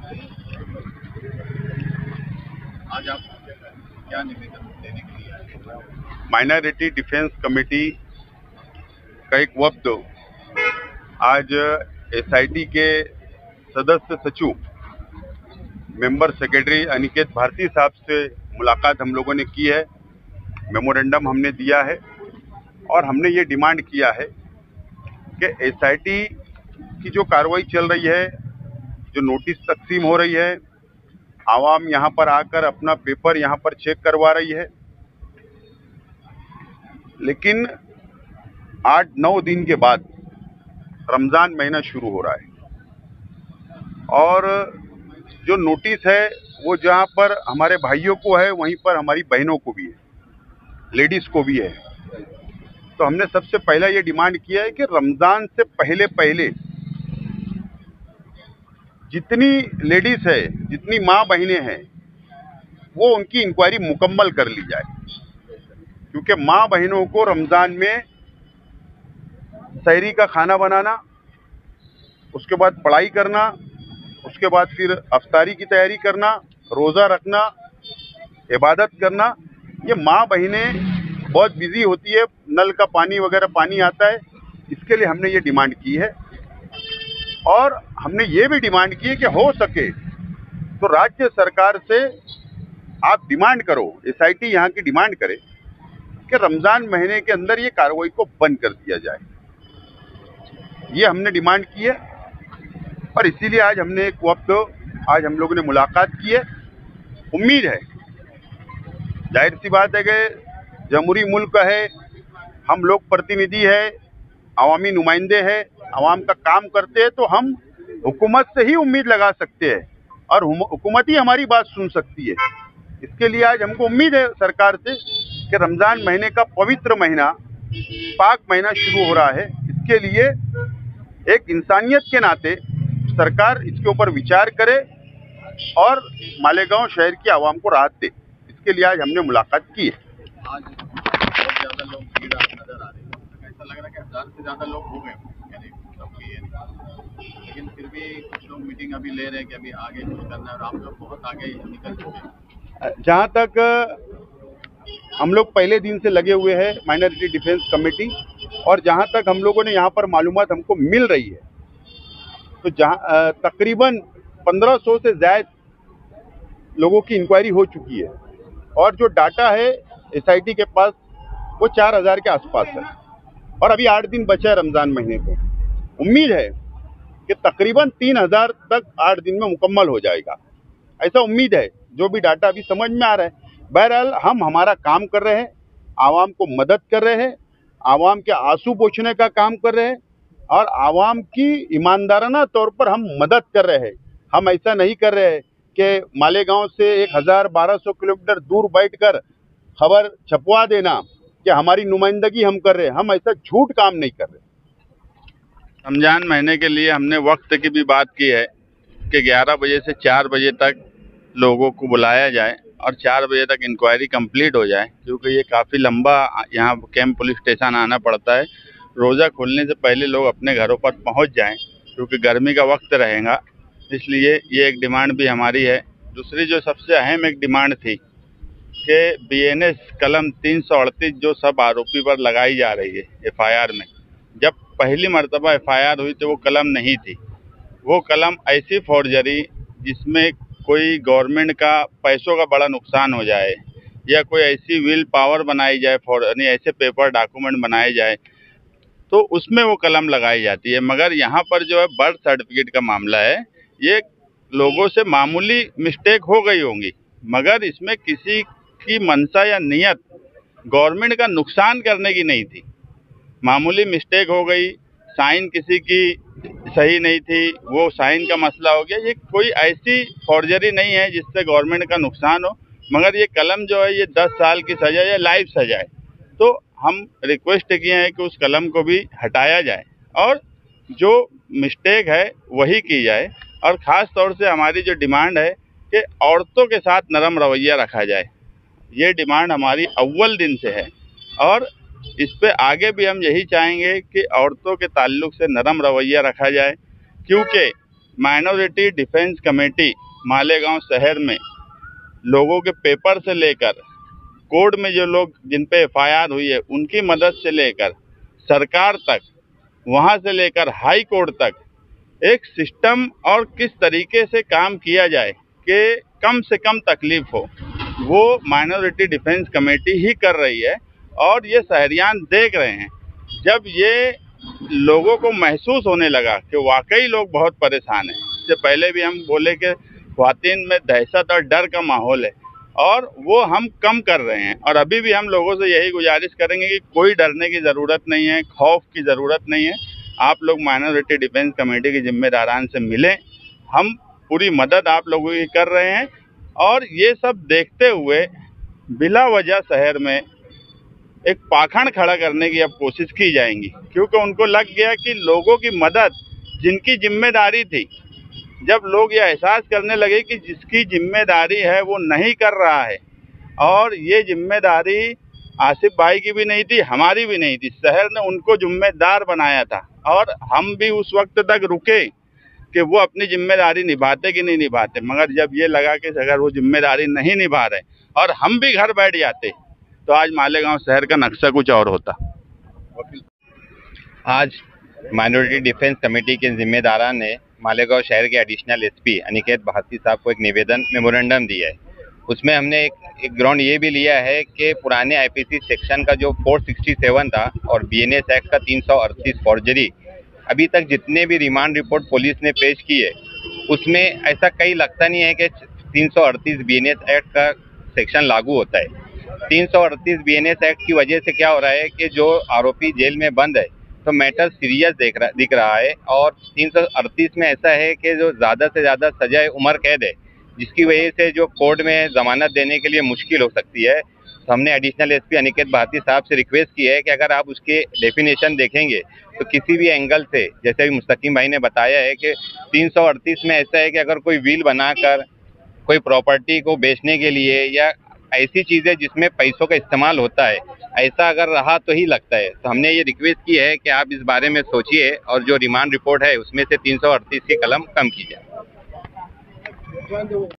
आज आप क्या निवेदन देने के लिए आए? माइनॉरिटी डिफेंस कमेटी का एक वफ्द आज एसआईटी के सदस्य सचिव मेंबर सेक्रेटरी अनिकेत भारती साहब से मुलाकात हम लोगों ने की है। मेमोरेंडम हमने दिया है और हमने ये डिमांड किया है कि एसआईटी की जो कार्रवाई चल रही है, जो नोटिस तकसीम हो रही है, आवाम यहाँ पर आकर अपना पेपर यहाँ पर चेक करवा रही है, लेकिन 8-9 दिन के बाद रमज़ान महीना शुरू हो रहा है और जो नोटिस है वो जहाँ पर हमारे भाइयों को है वहीं पर हमारी बहनों को भी है, लेडीज़ को भी है। तो हमने सबसे पहला ये डिमांड किया है कि रमज़ान से पहले पहले जितनी लेडीज़ है, जितनी माँ बहनें हैं, वो उनकी इंक्वायरी मुकम्मल कर ली जाए, क्योंकि माँ बहनों को रमज़ान में सहरी का खाना बनाना, उसके बाद पढ़ाई करना, उसके बाद फिर अफ्तारी की तैयारी करना, रोज़ा रखना, इबादत करना, ये माँ बहनें बहुत बिजी होती है। नल का पानी वगैरह पानी आता है, इसके लिए हमने ये डिमांड की है। और हमने ये भी डिमांड की है कि हो सके तो राज्य सरकार से आप डिमांड करो, एसआईटी यहाँ की डिमांड करे कि रमज़ान महीने के अंदर ये कार्रवाई को बंद कर दिया जाए। ये हमने डिमांड की है और इसीलिए आज हमने एक वक्त आज हम लोगों ने मुलाकात की है। उम्मीद है, जाहिर सी बात है कि जमहूरी मुल्क है, हम लोग प्रतिनिधि है, अवामी नुमाइंदे हैं, अवाम का काम करते हैं, तो हम हुकूमत से ही उम्मीद लगा सकते हैं और हुकूमत ही हमारी बात सुन सकती है। इसके लिए आज हमको उम्मीद है सरकार से कि रमज़ान महीने का पवित्र महीना, पाक महीना शुरू हो रहा है। इसके लिए एक इंसानियत के नाते सरकार इसके ऊपर विचार करे और मालेगांव शहर की आवाम को राहत दे। इसके लिए आज हमने मुलाकात की है। आज बहुत ज़्यादा लोग भीड़ नजर आ रही है, ऐसा लग रहा है कि 1000 से ज़्यादा लोग हो गए, यानी सबकी ये, लेकिन फिर भी कुछ लोग मीटिंग अभी ले रहे हैं कि अभी आगे कुछ करना है और आप लोग बहुत आगे निकल चुके हैं। जहाँ तक हम लोग पहले दिन से लगे हुए हैं माइनॉरिटी डिफेंस कमेटी, और जहाँ तक हम लोगों ने यहाँ पर मालूमात हमको मिल रही है, तो जहाँ तकरीबन 1500 से ज़्यादा लोगों की इंक्वायरी हो चुकी है और जो डाटा है एसआईटी के पास वो 4000 के आसपास है और अभी 8 दिन बचा है रमज़ान महीने को। उम्मीद है कि तकरीबन 3000 तक 8 दिन में मुकम्मल हो जाएगा, ऐसा उम्मीद है, जो भी डाटा अभी समझ में आ रहा है। बहरहाल हम हमारा काम कर रहे हैं, आवाम को मदद कर रहे हैं, आवाम के आंसू पोंछने का काम कर रहे हैं और आवाम की ईमानदाराना तौर पर हम मदद कर रहे हैं। हम ऐसा नहीं कर रहे हैं कि मालेगांव से 1000-1200 किलोमीटर दूर बैठकर खबर छपवा देना कि हमारी नुमाइंदगी हम कर रहे हैं। हम ऐसा झूठ काम नहीं कर रहे। रमज़ान महीने के लिए हमने वक्त की भी बात की है कि 11 बजे से 4 बजे तक लोगों को बुलाया जाए और 4 बजे तक इंक्वायरी कंप्लीट हो जाए, क्योंकि ये काफ़ी लंबा यहाँ कैंप पुलिस स्टेशन आना पड़ता है। रोज़ा खुलने से पहले लोग अपने घरों पर पहुँच जाएं, क्योंकि गर्मी का वक्त रहेगा, इसलिए ये एक डिमांड भी हमारी है। दूसरी जो सबसे अहम एक डिमांड थी कि बीएनएस कलम 338 जो सब आरोपी पर लगाई जा रही है एफआईआर में, जब पहली मर्तबा एफआईआर हुई तो वो कलम नहीं थी। वो कलम ऐसी फॉर्जरी जिसमें कोई गवर्नमेंट का पैसों का बड़ा नुकसान हो जाए या कोई ऐसी विल पावर बनाई जाए, यानी ऐसे पेपर डॉक्यूमेंट बनाए जाए, तो उसमें वो कलम लगाई जाती है। मगर यहाँ पर जो है बर्थ सर्टिफिकेट का मामला है, ये लोगों से मामूली मिस्टेक हो गई होंगी, मगर इसमें किसी की मंशा या नियत गवर्नमेंट का नुकसान करने की नहीं थी। मामूली मिस्टेक हो गई, साइन किसी की सही नहीं थी, वो साइन का मसला हो गया। ये कोई ऐसी फॉर्जरी नहीं है जिससे गवर्नमेंट का नुकसान हो, मगर ये कलम जो है ये 10 साल की सज़ा या लाइफ सज़ा है। तो हम रिक्वेस्ट किए हैं कि उस कलम को भी हटाया जाए और जो मिस्टेक है वही की जाए। और ख़ास तौर से हमारी जो डिमांड है कि औरतों के साथ नरम रवैया रखा जाए, ये डिमांड हमारी अव्वल दिन से है और इस पे आगे भी हम यही चाहेंगे कि औरतों के ताल्लुक से नरम रवैया रखा जाए, क्योंकि माइनॉरिटी डिफेंस कमेटी मालेगांव शहर में लोगों के पेपर से लेकर कोर्ट में जो लोग जिन पे एफआईआर हुई है उनकी मदद से लेकर सरकार तक, वहां से लेकर हाई कोर्ट तक एक सिस्टम और किस तरीके से काम किया जाए कि कम से कम तकलीफ हो, वो माइनॉरिटी डिफेंस कमेटी ही कर रही है। और ये शहरियान देख रहे हैं। जब ये लोगों को महसूस होने लगा कि वाकई लोग बहुत परेशान हैं, इससे पहले भी हम बोले कि ख्वातीन में दहशत और डर का माहौल है और वो हम कम कर रहे हैं। और अभी भी हम लोगों से यही गुजारिश करेंगे कि कोई डरने की ज़रूरत नहीं है, खौफ की ज़रूरत नहीं है। आप लोग माइनॉरिटी डिफेंस कमेटी के जिम्मेदारान से मिलें, हम पूरी मदद आप लोगों की कर रहे हैं। और ये सब देखते हुए बिला वजह शहर में एक पाखंड खड़ा करने की अब कोशिश की जाएंगी, क्योंकि उनको लग गया कि लोगों की मदद जिनकी जिम्मेदारी थी, जब लोग ये एहसास करने लगे कि जिसकी जिम्मेदारी है वो नहीं कर रहा है, और ये जिम्मेदारी आसिफ भाई की भी नहीं थी, हमारी भी नहीं थी, शहर ने उनको जिम्मेदार बनाया था। और हम भी उस वक्त तक रुके कि वो अपनी जिम्मेदारी निभाते कि नहीं निभाते, मगर जब ये लगा कि अगर वो जिम्मेदारी नहीं निभा रहे और हम भी घर बैठ जाते तो आज मालेगांव शहर का नक्शा कुछ और होता। आज माइनॉरिटी डिफेंस कमेटी के जिम्मेदारान ने मालेगांव शहर के एडिशनल एसपी अनिकेत भारती साहब को एक निवेदन मेमोरेंडम दिया है। उसमें हमने एक ग्राउंड ये भी लिया है कि पुराने आईपीसी सेक्शन का जो 467 था और बीएनएस एक्ट का 338 फॉर्जरी, अभी तक जितने भी रिमांड रिपोर्ट पुलिस ने पेश की है उसमें ऐसा कहीं लगता नहीं है कि 338 बीएनएस एक्ट का सेक्शन लागू होता है। 338 बीएनएस एक्ट की वजह से क्या हो रहा है कि जो आरोपी जेल में बंद है तो मैटर सीरियस दिख रहा है। और 338 में ऐसा है कि जो ज़्यादा से ज़्यादा सजाए उम्र कैद है, जिसकी वजह से जो कोर्ट में ज़मानत देने के लिए मुश्किल हो सकती है। तो हमने एडिशनल एसपी अनिकेत भारती साहब से रिक्वेस्ट की है कि अगर आप उसके डेफिनेशन देखेंगे तो किसी भी एंगल से, जैसे अभी मुस्तकीम भाई ने बताया है कि 338 में ऐसा है कि अगर कोई विल बनाकर कोई प्रॉपर्टी को बेचने के लिए या ऐसी चीज़ें जिसमें पैसों का इस्तेमाल होता है, ऐसा अगर रहा तो ही लगता है। तो हमने ये रिक्वेस्ट की है कि आप इस बारे में सोचिए और जो रिमांड रिपोर्ट है उसमें से 338 की कलम कम की जाए।